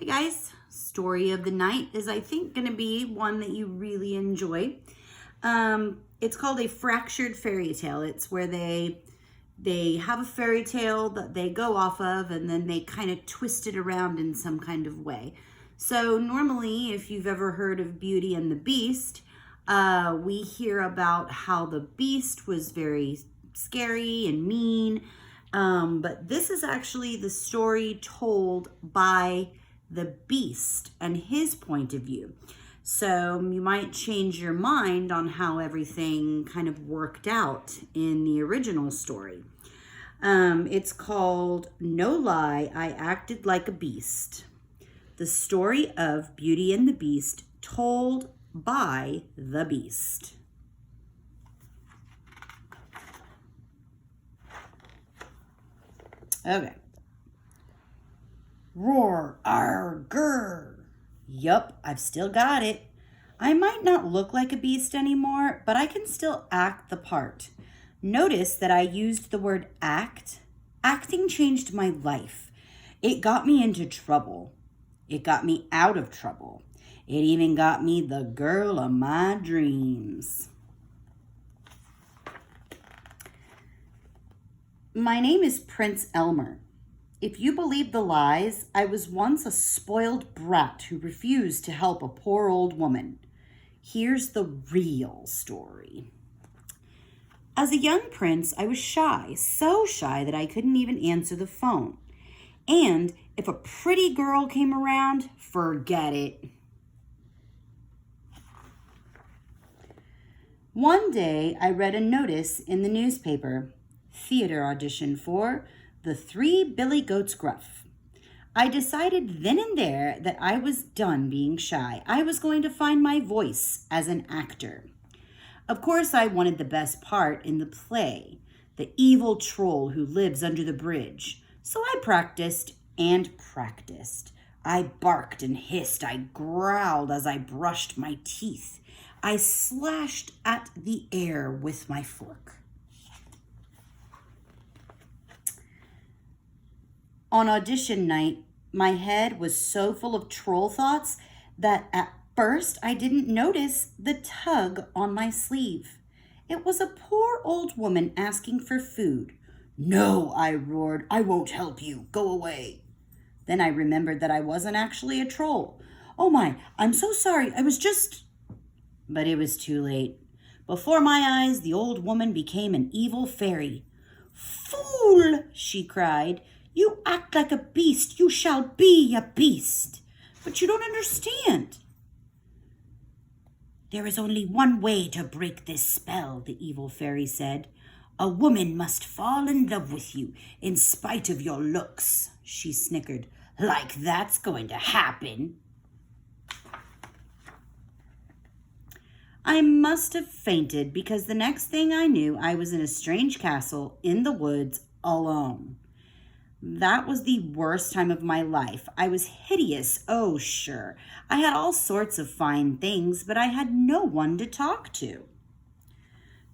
Hey guys, story of the night is I think going to be one that you really enjoy. It's called A Fractured Fairy Tale. It's where they have a fairy tale that they go off of and then they kind of twist it around in some kind of way. So normally, if you've ever heard of Beauty and the Beast, we hear about how the Beast was very scary and mean. But this is actually the story told by the Beast and his point of view. So you might change your mind on how everything kind of worked out in the original story. It's called No Lie, I Acted Like a Beast. The story of Beauty and the Beast told by the Beast. Okay. Roar, arr, grr. Yup, I've still got it. I might not look like a beast anymore, but I can still act the part. Notice that I used the word act. Acting changed my life. It got me into trouble. It got me out of trouble. It even got me the girl of my dreams. My name is Prince Elmer. If you believe the lies, I was once a spoiled brat who refused to help a poor old woman. Here's the real story. As a young prince, I was shy, so shy that I couldn't even answer the phone. And if a pretty girl came around, forget it. One day, I read a notice in the newspaper, theater audition for The Three Billy Goats Gruff. I decided then and there that I was done being shy. I was going to find my voice as an actor. Of course, I wanted the best part in the play, the evil troll who lives under the bridge. So I practiced and practiced. I barked and hissed. I growled as I brushed my teeth. I slashed at the air with my fork. On audition night, my head was so full of troll thoughts that at first I didn't notice the tug on my sleeve. It was a poor old woman asking for food. No, I roared, I won't help you. Go away. Then I remembered that I wasn't actually a troll. Oh my, I'm so sorry. I was just... But it was too late. Before my eyes, the old woman became an evil fairy. Fool, she cried. You act like a beast. You shall be a beast. But you don't understand. There is only one way to break this spell, the evil fairy said. A woman must fall in love with you in spite of your looks, she snickered. Like that's going to happen. I must have fainted because the next thing I knew, I was in a strange castle in the woods alone. That was the worst time of my life. I was hideous, oh sure. I had all sorts of fine things, but I had no one to talk to.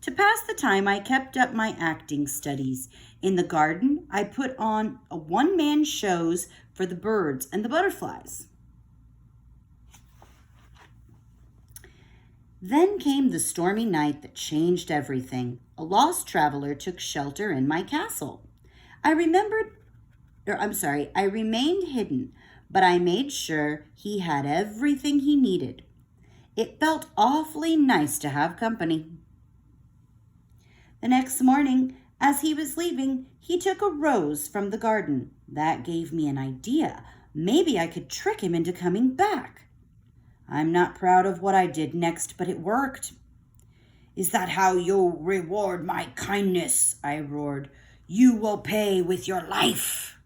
To pass the time, I kept up my acting studies. In the garden, I put on one-man shows for the birds and the butterflies. Then came the stormy night that changed everything. A lost traveler took shelter in my castle. I remained hidden, but I made sure he had everything he needed. It felt awfully nice to have company. The next morning, as he was leaving, he took a rose from the garden. That gave me an idea. Maybe I could trick him into coming back. I'm not proud of what I did next, but it worked. Is that how you'll reward my kindness? I roared. You will pay with your life.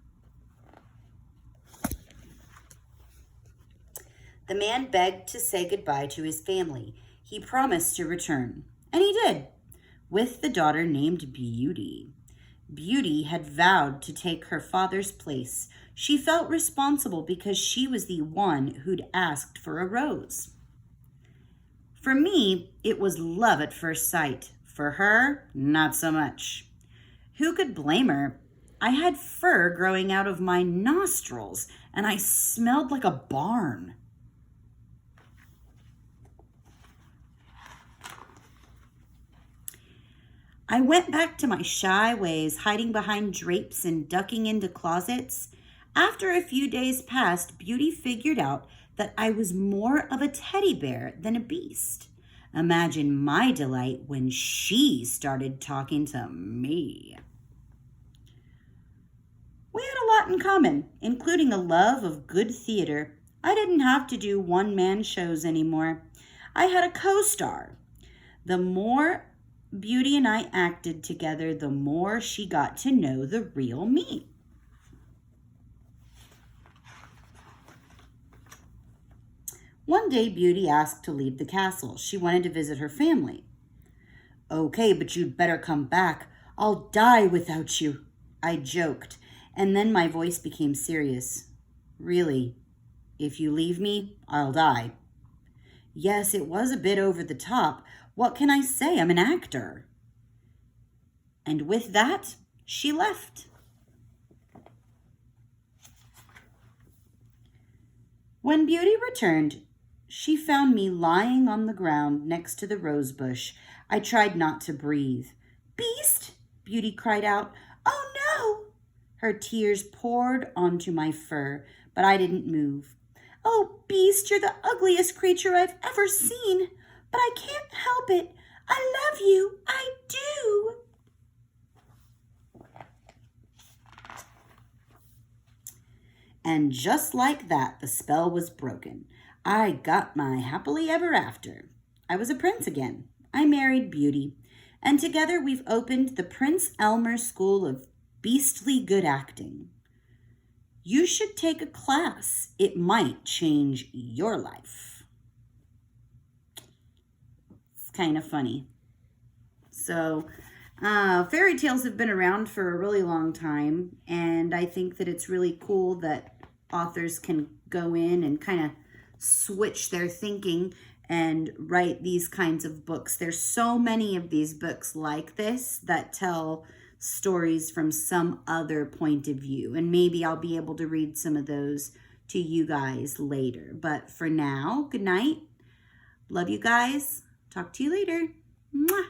The man begged to say goodbye to his family. He promised to return, and he did, with the daughter named Beauty. Beauty had vowed to take her father's place. She felt responsible because she was the one who'd asked for a rose. For me, it was love at first sight. For her, not so much. Who could blame her? I had fur growing out of my nostrils, and I smelled like a barn. I went back to my shy ways, hiding behind drapes and ducking into closets. After a few days passed, Beauty figured out that I was more of a teddy bear than a beast. Imagine my delight when she started talking to me. We had a lot in common, including a love of good theater. I didn't have to do one-man shows anymore. I had a co-star. The more Beauty and I acted together, the more she got to know the real me. One day, Beauty asked to leave the castle. She wanted to visit her family. Okay, but you'd better come back. I'll die without you, I joked, and then my voice became serious. Really, if you leave me, I'll die. Yes, it was a bit over the top. What can I say? I'm an actor. And with that, she left. When Beauty returned, she found me lying on the ground next to the rose bush. I tried not to breathe. Beast, Beauty cried out. Oh no! Her tears poured onto my fur, but I didn't move. Oh, Beast, you're the ugliest creature I've ever seen. But I can't help it. I love you. I do. And just like that, the spell was broken. I got my happily ever after. I was a prince again. I married Beauty. And together we've opened the Prince Elmer School of Beastly Good Acting. You should take a class. It might change your life. Kind of funny. So fairy tales have been around for a really long time, and I think that it's really cool that authors can go in and kind of switch their thinking and write these kinds of books. There's so many of these books like this that tell stories from some other point of view, and maybe I'll be able to read some of those to you guys later. But for now, good night. Love you guys. Talk to you later. Mwah.